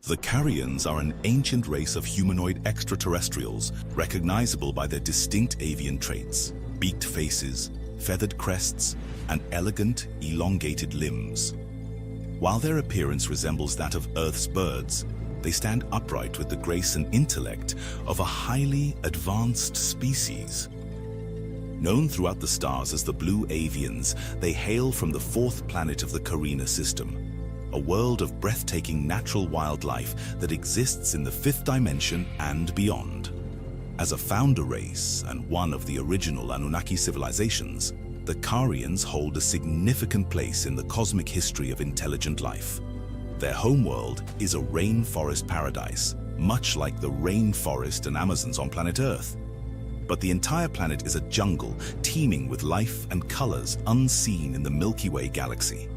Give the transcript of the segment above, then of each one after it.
The Carians are an ancient race of humanoid extraterrestrials recognizable by their distinct avian traits, beaked faces, feathered crests, and elegant, elongated limbs. While their appearance resembles that of Earth's birds, they stand upright with the grace and intellect of a highly advanced species. Known throughout the stars as the Blue Avians, they hail from the fourth planet of the Karina system, a world of breathtaking natural wildlife that exists in the fifth dimension and beyond. As a founder race and one of the original Anunnaki civilizations, the Carians hold a significant place in the cosmic history of intelligent life. Their homeworld is a rainforest paradise, much like the rainforest and Amazons on planet Earth. But the entire planet is a jungle teeming with life and colors unseen in the Milky Way galaxy.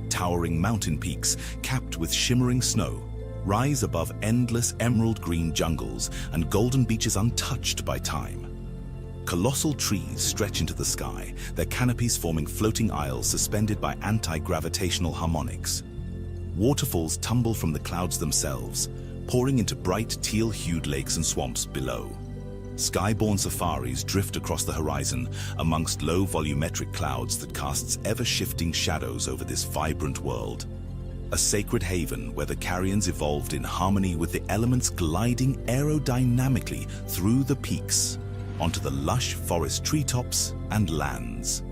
Towering mountain peaks capped with shimmering snow rise above endless emerald green jungles and golden beaches untouched by time. Colossal trees stretch into the sky, their canopies forming floating isles suspended by anti-gravitational harmonics. Waterfalls tumble from the clouds themselves, pouring into bright teal-hued lakes and swamps below. Skyborne safaris drift across the horizon amongst low volumetric clouds that casts ever-shifting shadows over this vibrant world. A sacred haven where the Carians evolved in harmony with the elements, gliding aerodynamically through the peaks onto the lush forest treetops and lands.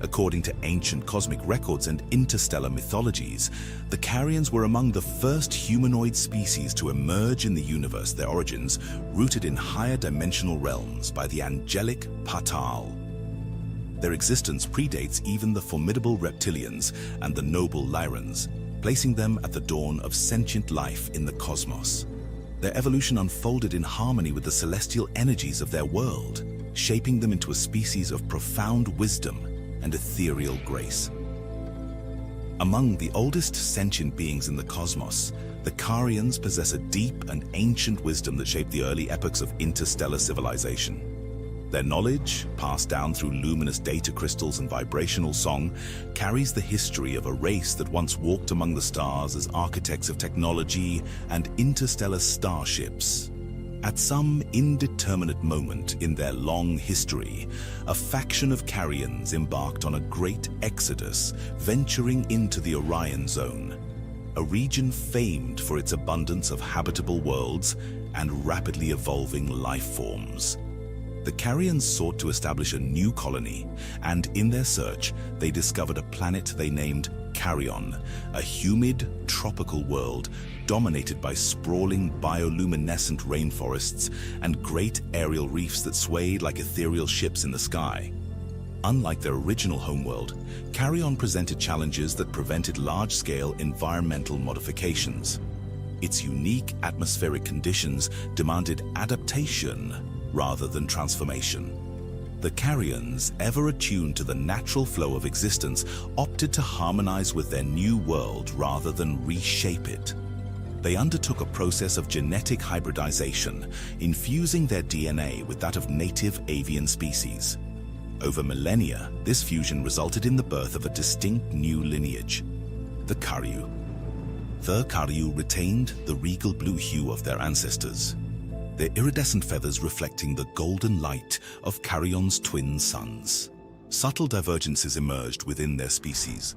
According to ancient cosmic records and interstellar mythologies, the Carians were among the first humanoid species to emerge in the universe, their origins rooted in higher dimensional realms by the angelic Patal. Their existence predates even the formidable Reptilians and the noble Lyrans, placing them at the dawn of sentient life in the cosmos. Their evolution unfolded in harmony with the celestial energies of their world, shaping them into a species of profound wisdom and ethereal grace. Among the oldest sentient beings in the cosmos, the Carians possess a deep and ancient wisdom that shaped the early epochs of interstellar civilization. Their knowledge, passed down through luminous data crystals and vibrational song, carries the history of a race that once walked among the stars as architects of technology and interstellar starships. At some indeterminate moment in their long history, a faction of Carians embarked on a great exodus, venturing into the Orion zone, a region famed for its abundance of habitable worlds and rapidly evolving life forms. The Carians sought to establish a new colony, and in their search, they discovered a planet they named Carion, a humid, tropical world dominated by sprawling bioluminescent rainforests and great aerial reefs that swayed like ethereal ships in the sky. Unlike their original homeworld, Carion presented challenges that prevented large-scale environmental modifications. Its unique atmospheric conditions demanded adaptation rather than transformation. The Carians, ever attuned to the natural flow of existence, opted to harmonize with their new world rather than reshape it. They undertook a process of genetic hybridization, infusing their DNA with that of native avian species. Over millennia, this fusion resulted in the birth of a distinct new lineage, the Karu. The Karu retained the regal blue hue of their ancestors, their iridescent feathers reflecting the golden light of Carion's twin suns. Subtle divergences emerged within their species.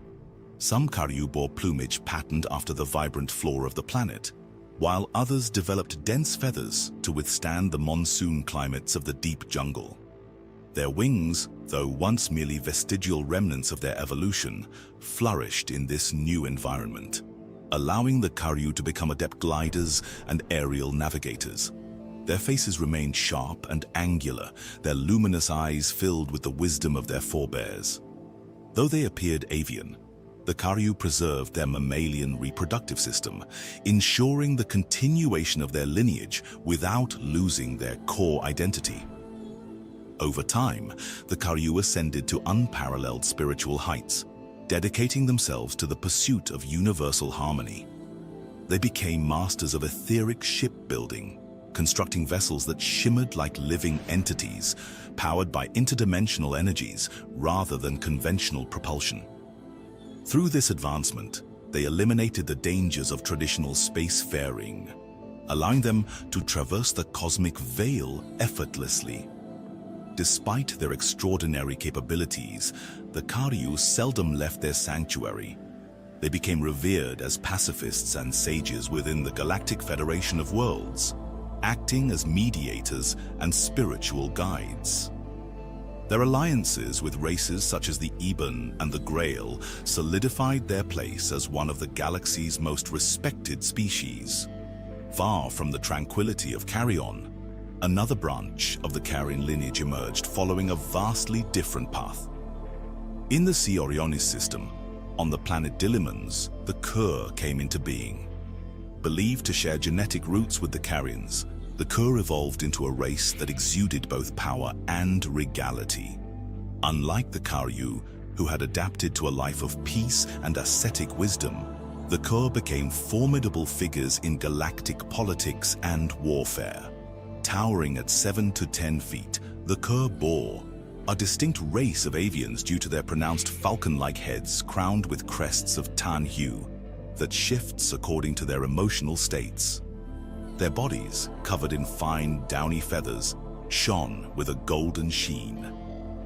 Some Karu bore plumage patterned after the vibrant flora of the planet, while others developed dense feathers to withstand the monsoon climates of the deep jungle. Their wings, though once merely vestigial remnants of their evolution, flourished in this new environment, allowing the Karu to become adept gliders and aerial navigators. Their faces remained sharp and angular, their luminous eyes filled with the wisdom of their forebears. Though they appeared avian, the Karu preserved their mammalian reproductive system, ensuring the continuation of their lineage without losing their core identity. Over time, the Karu ascended to unparalleled spiritual heights, dedicating themselves to the pursuit of universal harmony. They became masters of etheric shipbuilding, constructing vessels that shimmered like living entities, powered by interdimensional energies rather than conventional propulsion. Through this advancement, they eliminated the dangers of traditional spacefaring, allowing them to traverse the cosmic veil effortlessly. Despite their extraordinary capabilities, the Karu seldom left their sanctuary. They became revered as pacifists and sages within the Galactic Federation of Worlds, acting as mediators and spiritual guides. Their alliances with races such as the Eban and the Grail solidified their place as one of the galaxy's most respected species. Far from the tranquility of Carian, another branch of the Carian lineage emerged following a vastly different path. In the C Orionis system, on the planet Dilimans, the Kurr came into being. Believed to share genetic roots with the Carians, the Kurr evolved into a race that exuded both power and regality. Unlike the Karu, who had adapted to a life of peace and ascetic wisdom, the Kurr became formidable figures in galactic politics and warfare. Towering at 7 to 10 feet, the Kurr bore a distinct race of avians due to their pronounced falcon-like heads crowned with crests of tan hue that shifts according to their emotional states. Their bodies, covered in fine, downy feathers, shone with a golden sheen,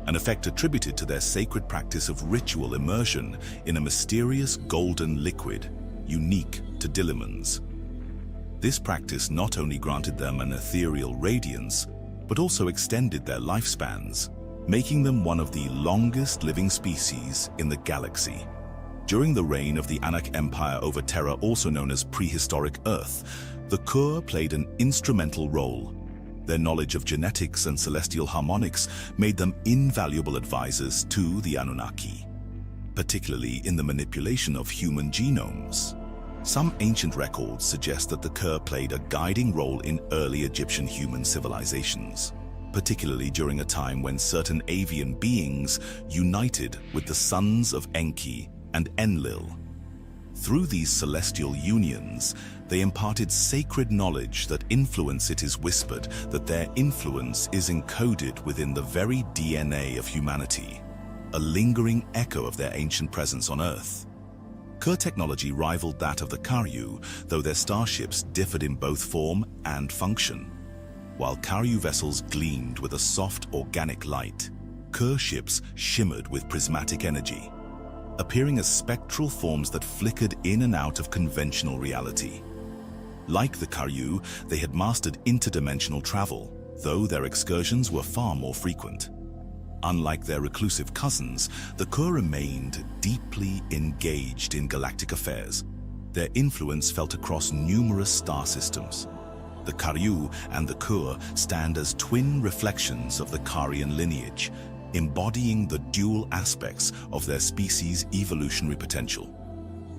an effect attributed to their sacred practice of ritual immersion in a mysterious golden liquid unique to Dilimans. This practice not only granted them an ethereal radiance, but also extended their lifespans, making them one of the longest living species in the galaxy. During the reign of the Anunnaki Empire over Terra, also known as prehistoric Earth, the Kurr played an instrumental role. Their knowledge of genetics and celestial harmonics made them invaluable advisors to the Anunnaki, particularly in the manipulation of human genomes. Some ancient records suggest that the Kurr played a guiding role in early Egyptian human civilizations, particularly during a time when certain avian beings united with the sons of Enki and Enlil. Through these celestial unions, they imparted sacred knowledge that influence. It is whispered that their influence is encoded within the very DNA of humanity, a lingering echo of their ancient presence on Earth. Kurr technology rivaled that of the Karu, though their starships differed in both form and function. While Karu vessels gleamed with a soft organic light, Kurr ships shimmered with prismatic energy, appearing as spectral forms that flickered in and out of conventional reality. Like the Karu, they had mastered interdimensional travel, though their excursions were far more frequent. Unlike their reclusive cousins, the Kurr remained deeply engaged in galactic affairs. Their influence felt across numerous star systems. The Karu and the Kurr stand as twin reflections of the Carian lineage, embodying the dual aspects of their species' evolutionary potential.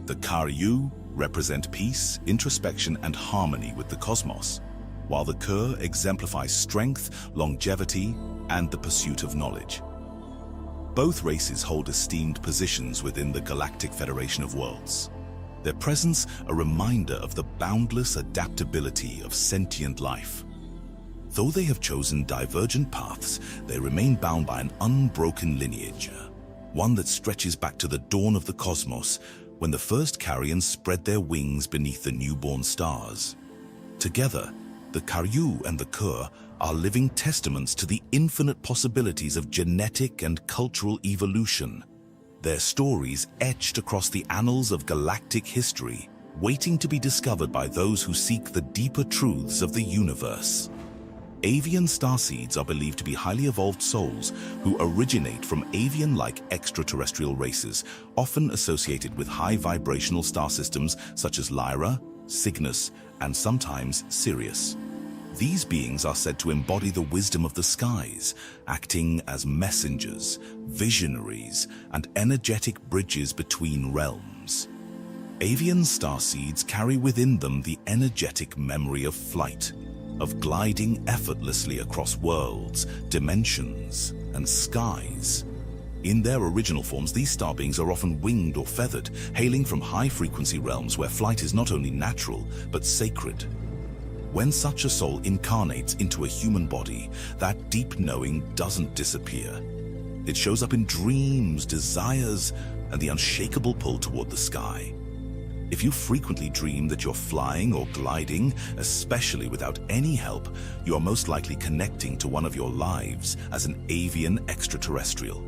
The Karu represent peace, introspection, and harmony with the cosmos, while the Kurr exemplifies strength, longevity, and the pursuit of knowledge. Both races hold esteemed positions within the Galactic Federation of Worlds, their presence a reminder of the boundless adaptability of sentient life. Though they have chosen divergent paths, they remain bound by an unbroken lineage, one that stretches back to the dawn of the cosmos, when the first Carians spread their wings beneath the newborn stars. Together, the Karu and the Kurr are living testaments to the infinite possibilities of genetic and cultural evolution, their stories etched across the annals of galactic history, waiting to be discovered by those who seek the deeper truths of the universe. Avian starseeds are believed to be highly evolved souls who originate from avian-like extraterrestrial races, often associated with high vibrational star systems such as Lyra, Cygnus, and sometimes Sirius. These beings are said to embody the wisdom of the skies, acting as messengers, visionaries, and energetic bridges between realms. Avian starseeds carry within them the energetic memory of flight, of gliding effortlessly across worlds, dimensions, and skies. In their original forms, these star beings are often winged or feathered, hailing from high-frequency realms where flight is not only natural, but sacred. When such a soul incarnates into a human body, that deep knowing doesn't disappear. It shows up in dreams, desires, and the unshakable pull toward the sky. If you frequently dream that you're flying or gliding, especially without any help, you are most likely connecting to one of your lives as an avian extraterrestrial.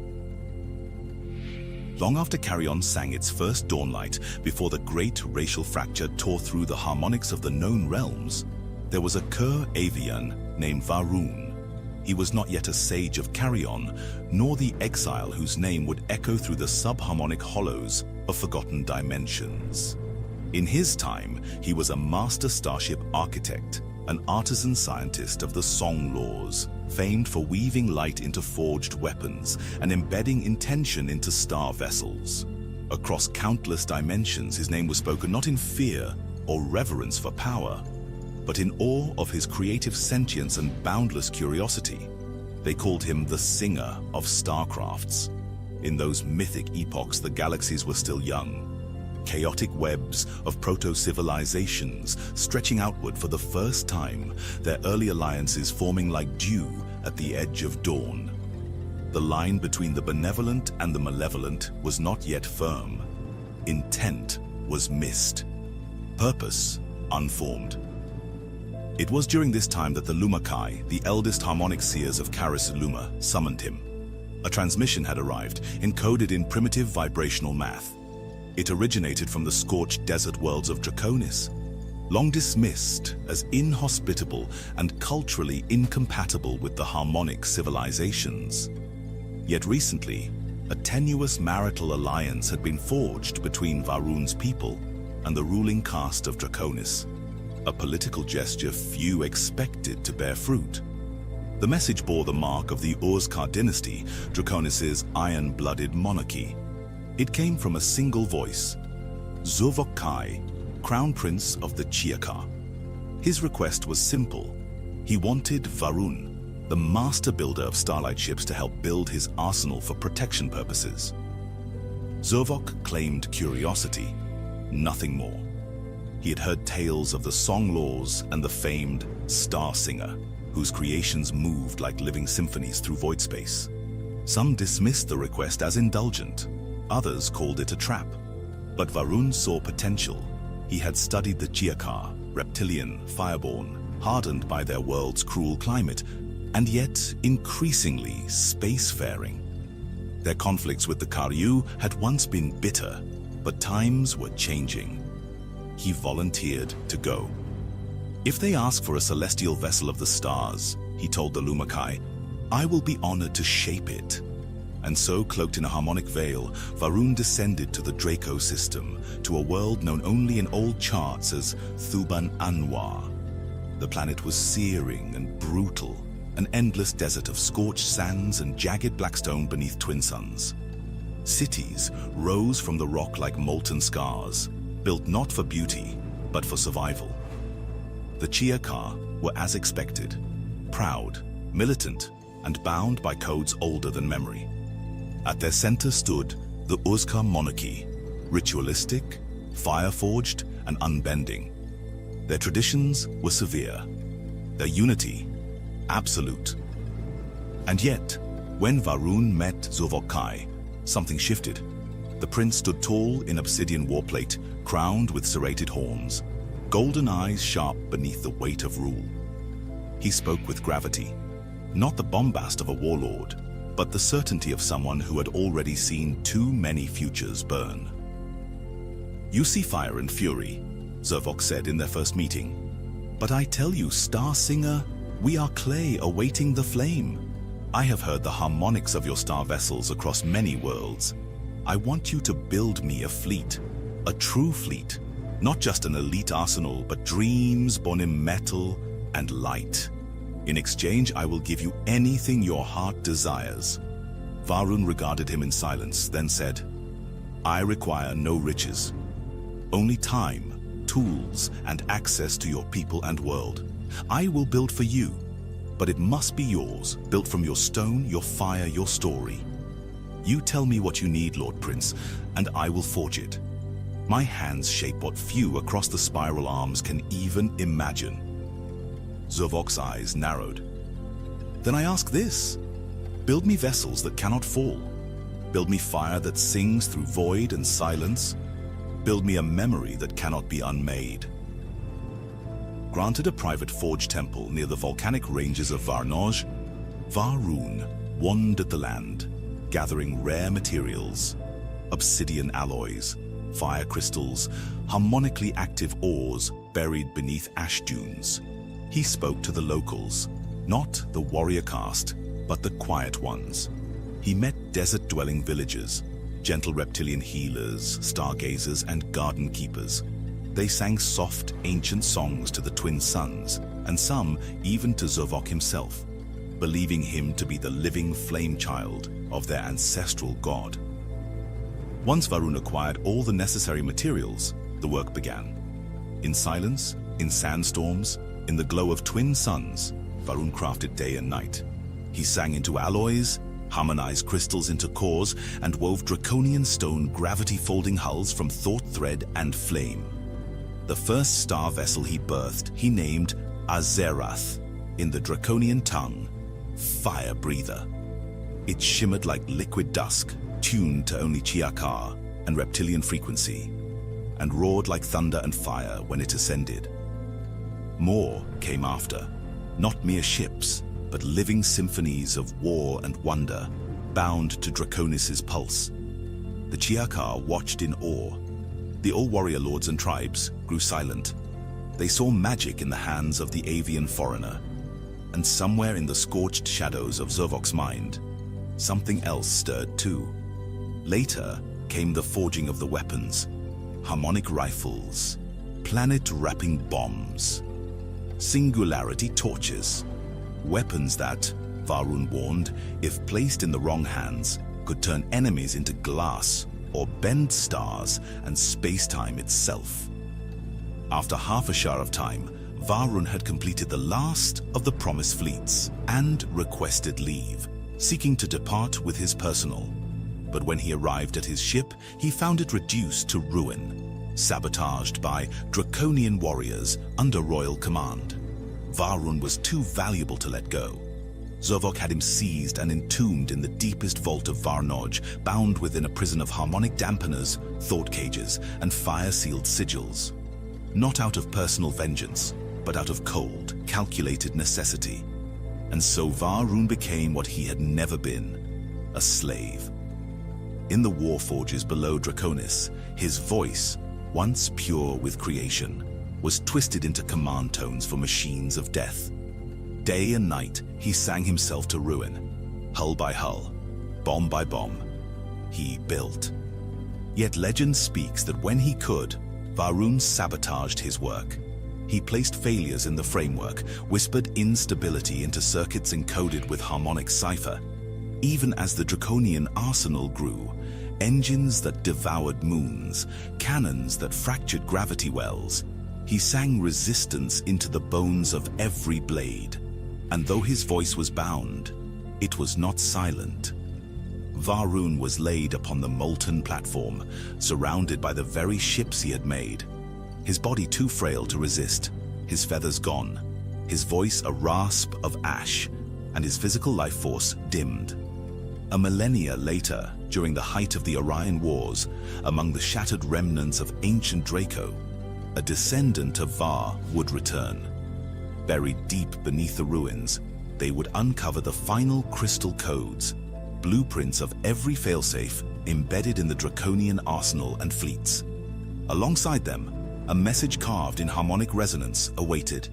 Long after Carian sang its first dawnlight, before the great racial fracture tore through the harmonics of the known realms, there was a Kurr avian named Varun. He was not yet a sage of Carian, nor the exile whose name would echo through the subharmonic hollows of forgotten dimensions. In his time, he was a master starship architect, an artisan scientist of the song laws, famed for weaving light into forged weapons and embedding intention into star vessels. Across countless dimensions, his name was spoken not in fear or reverence for power, but in awe of his creative sentience and boundless curiosity. They called him the singer of starcrafts. In those mythic epochs, the galaxies were still young. Chaotic webs of proto-civilizations stretching outward for the first time, their early alliances forming like dew at the edge of dawn. The line between the benevolent and the malevolent was not yet firm. Intent was missed. Purpose unformed. It was during this time that the Lumakai, the eldest harmonic seers of Caris Luma, summoned him. A transmission had arrived, encoded in primitive vibrational math. It originated from the scorched desert worlds of Draconis, long dismissed as inhospitable and culturally incompatible with the harmonic civilizations. Yet recently, a tenuous marital alliance had been forged between Varun's people and the ruling caste of Draconis, a political gesture few expected to bear fruit. The message bore the mark of the Urzkar dynasty, Draconis' iron-blooded monarchy. It came from a single voice, Zuvok Kai, Crown Prince of the Chiakar. His request was simple. He wanted Varun, the master builder of starlight ships, to help build his arsenal for protection purposes. Zuvok claimed curiosity, nothing more. He had heard tales of the song laws and the famed Star Singer, whose creations moved like living symphonies through void space. Some dismissed the request as indulgent. Others called it a trap. But Varun saw potential. He had studied the Chiakar, reptilian, fireborn, hardened by their world's cruel climate, and yet increasingly spacefaring. Their conflicts with the Karu had once been bitter, but times were changing. He volunteered to go. If they ask for a celestial vessel of the stars, he told the Lumakai, I will be honored to shape it. And so, cloaked in a harmonic veil, Varun descended to the Draco system, to a world known only in old charts as Thuban Anwar. The planet was searing and brutal, an endless desert of scorched sands and jagged black stone beneath twin suns. Cities rose from the rock like molten scars, built not for beauty, but for survival. The Chiakar were as expected, proud, militant, and bound by codes older than memory. At their center stood the Urzkar monarchy, ritualistic, fire-forged, and unbending. Their traditions were severe, their unity absolute. And yet, when Varun met Zuvok Kai, something shifted. The prince stood tall in obsidian warplate, crowned with serrated horns, golden eyes sharp beneath the weight of rule. He spoke with gravity, not the bombast of a warlord, but the certainty of someone who had already seen too many futures burn. You see fire and fury, Zuvok said in their first meeting. But I tell you, Star Singer, we are clay awaiting the flame. I have heard the harmonics of your star vessels across many worlds. I want you to build me a fleet, a true fleet, not just an elite arsenal, but dreams born in metal and light. In exchange, I will give you anything your heart desires. Varun regarded him in silence, then said, I require no riches, only time, tools, and access to your people and world. I will build for you, but it must be yours, built from your stone, your fire, your story. You tell me what you need, Lord Prince, and I will forge it. My hands shape what few across the spiral arms can even imagine. Zuvok's eyes narrowed. Then I ask this. Build me vessels that cannot fall. Build me fire that sings through void and silence. Build me a memory that cannot be unmade. Granted a private forge temple near the volcanic ranges of Varnoj, Varun wandered the land, gathering rare materials, obsidian alloys, fire crystals, harmonically active ores buried beneath ash dunes. He spoke to the locals, not the warrior caste, but the quiet ones. He met desert-dwelling villagers, gentle reptilian healers, stargazers, and garden keepers. They sang soft, ancient songs to the twin suns, and some even to Zovok himself, believing him to be the living flame child of their ancestral god. Once Varun acquired all the necessary materials, the work began. In silence, in sandstorms, in the glow of twin suns, Varun crafted day and night. He sang into alloys, harmonized crystals into cores, and wove draconian stone gravity-folding hulls from thought thread and flame. The first star vessel he birthed, he named Azerath, in the draconian tongue, Fire Breather. It shimmered like liquid dusk, tuned to only Chiakar and reptilian frequency, and roared like thunder and fire when it ascended. More came after, not mere ships, but living symphonies of war and wonder, bound to Draconis' pulse. The Chiakar watched in awe. The all-warrior lords and tribes grew silent. They saw magic in the hands of the avian foreigner. And somewhere in the scorched shadows of Zovok's mind, something else stirred too. Later came the forging of the weapons, harmonic rifles, planet-wrapping bombs, singularity torches, weapons that, Varun warned, if placed in the wrong hands, could turn enemies into glass or bend stars and space-time itself. After half a shar of time, Varun had completed the last of the promised fleets and requested leave, seeking to depart with his personal. But when he arrived at his ship, he found it reduced to ruin, sabotaged by draconian warriors under royal command. Varun was too valuable to let go. Zovok had him seized and entombed in the deepest vault of Varnoj, bound within a prison of harmonic dampeners, thought cages, and fire-sealed sigils. Not out of personal vengeance, but out of cold, calculated necessity. And so Varun became what he had never been, a slave. In the war forges below Draconis, his voice, once pure with creation, was twisted into command tones for machines of death. Day and night, he sang himself to ruin. Hull by hull, bomb by bomb, he built. Yet legend speaks that when he could, Varun sabotaged his work. He placed failures in the framework, whispered instability into circuits encoded with harmonic cipher. Even as the draconian arsenal grew, engines that devoured moons, cannons that fractured gravity wells, he sang resistance into the bones of every blade. And though his voice was bound, it was not silent. Varun was laid upon the molten platform, surrounded by the very ships he had made. His body too frail to resist, his feathers gone, his voice a rasp of ash, and his physical life force dimmed. A millennia later, during the height of the Orion Wars, among the shattered remnants of ancient Draco, a descendant of Var would return. Buried deep beneath the ruins, they would uncover the final crystal codes, blueprints of every failsafe embedded in the draconian arsenal and fleets. Alongside them, a message carved in harmonic resonance awaited.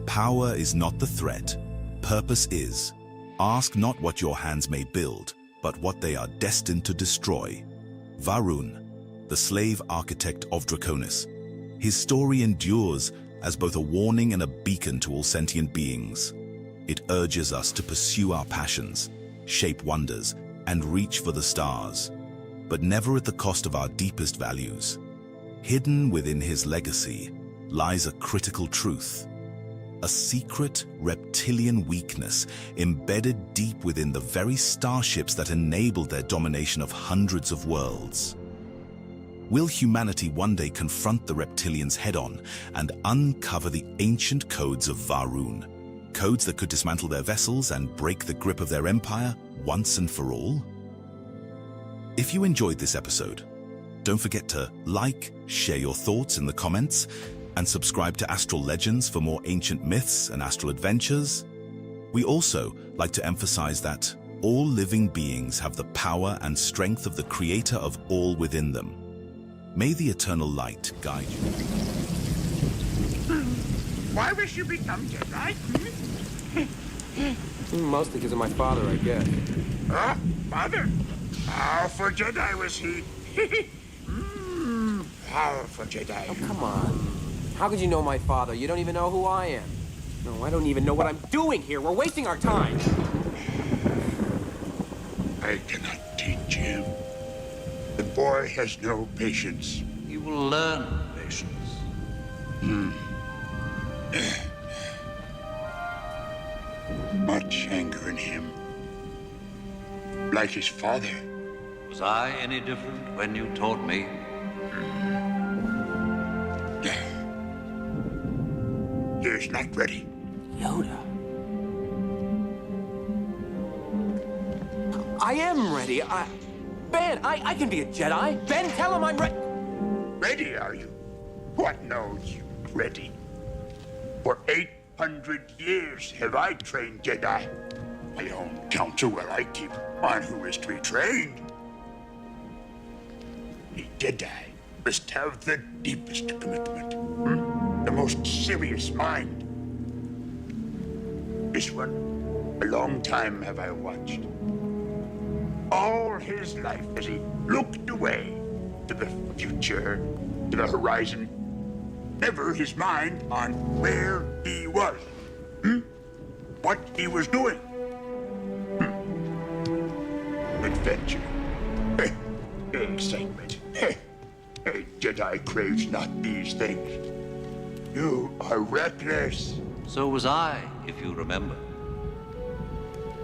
Power is not the threat, purpose is. Ask not what your hands may build, but what they are destined to destroy. Varun, the slave architect of Draconis. His story endures as both a warning and a beacon to all sentient beings. It urges us to pursue our passions, shape wonders, and reach for the stars, but never at the cost of our deepest values. Hidden within his legacy lies a critical truth, a secret reptilian weakness embedded deep within the very starships that enabled their domination of hundreds of worlds. Will humanity one day confront the reptilians head-on and uncover the ancient codes of Varun? Codes that could dismantle their vessels and break the grip of their empire once and for all? If you enjoyed this episode, Don't forget to like, share your thoughts in the comments, and subscribe to Astral Legends for more ancient myths and astral adventures. We also like to emphasize that all living beings have the power and strength of the creator of all within them. May the eternal light guide you. Why wish you become Jedi? Mostly because of my father, I guess. Father? Powerful Jedi was he. Powerful Jedi. Oh, come on. How could you know my father? You don't even know who I am. No, I don't even know what I'm doing here. We're wasting our time. I cannot teach him. The boy has no patience. You will learn patience. Much anger in him. Like his father. Was I any different when you taught me? He is not ready. Yoda. I am ready. Ben, I can be a Jedi. Ben, tell him I'm ready. Ready, are you? What knows you ready? For 800 years have I trained Jedi. My own counsel will I keep on who is to be trained. A Jedi must have the deepest commitment, the most serious mind. This one, a long time have I watched. All his life as he looked away to the future, to the horizon, never his mind on where he was, what he was doing. Adventure, excitement. A Jedi craves not these things. You are reckless. So was I, if you remember.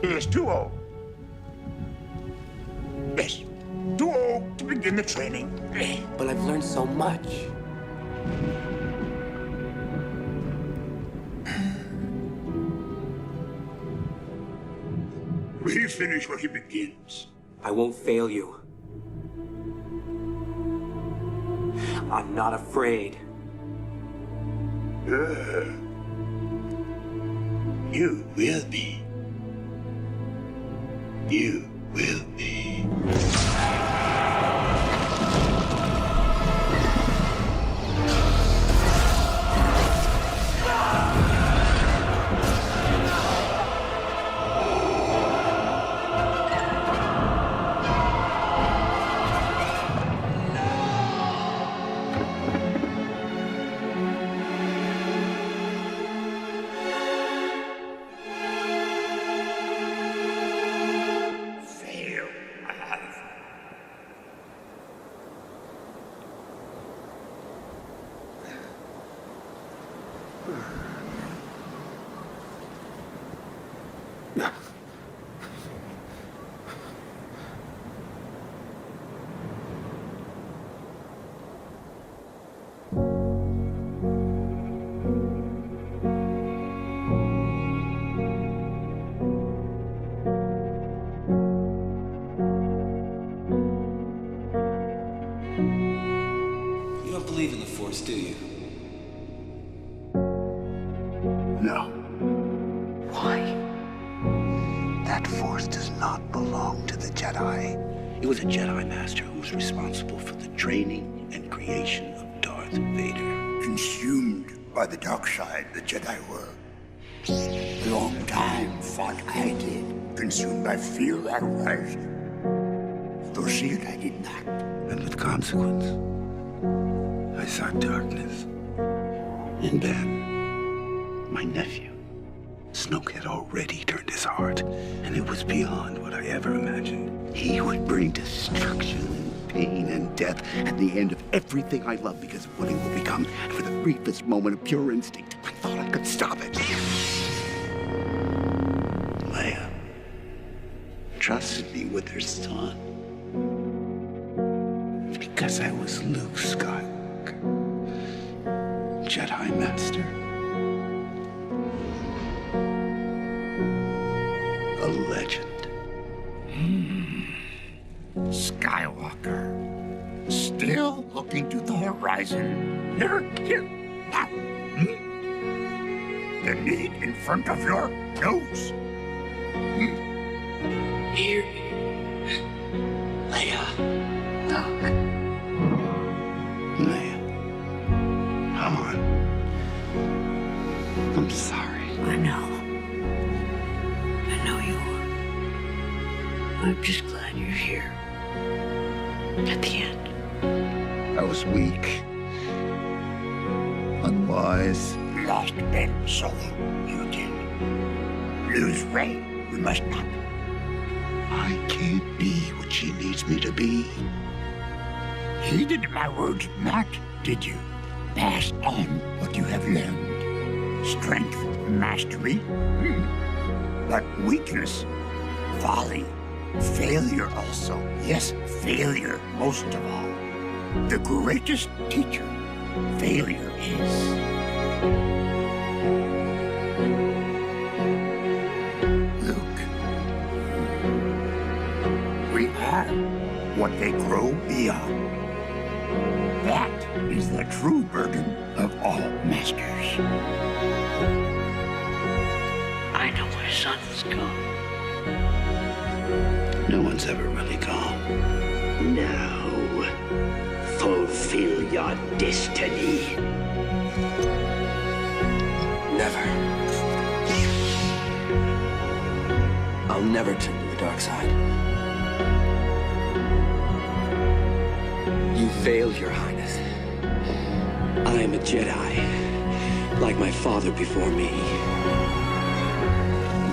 He is too old. Yes, too old to begin the training. But I've learned so much. Will he finish what he begins? I won't fail you. I'm not afraid. You will be. You will be. You don't believe in the Force, do you? No. Why? That Force does not belong to the Jedi. It was a Jedi Master who was responsible for the training and creation of Darth Vader. Consumed by the dark side, the Jedi were. Long time fought I did. Consumed by fear likewise. Though see it I did not. And with consequence, I saw darkness. And then, my nephew, Snoke had already turned his heart, and it was beyond what I ever imagined. He would bring destruction and pain and death and the end of everything I love because of what he will become. And for the briefest moment of pure instinct, I thought I could stop it. Leia trusted me with her son. Because I was Luke Skywalker, Jedi Master. A legend. Skywalker. Still looking to the horizon. Here, now. The need in front of your nose. Here. Leia. Look. Leia. Come on. I'm sorry. I know you are. I'm just glad you're here. At the end. I was weak. Unwise. Lost Ben Solo. You did. Lose Rey. We must not. I can't be what she needs me to be. Heeded my words not, did you? Pass on what you have learned. Strength, mastery, but weakness, folly, failure also. Yes, failure most of all. The greatest teacher, failure is. Luke, we are what they grow beyond. That is the true burden of all masters. I know my son's gone. No one's ever really gone. Now, fulfill your destiny. Never. I'll never turn to the dark side. You failed, Your Highness. I am a Jedi, like my father before me.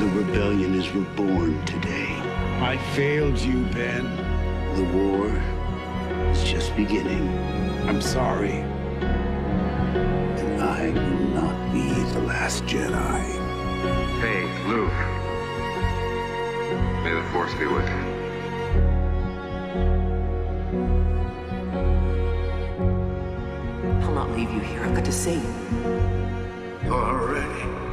The rebellion is reborn today. I failed you, Ben. The war is just beginning. I'm sorry. And I will not be the last Jedi. Hey, Luke. May the Force be with you. I'll not leave you here. I've got to save you. Already.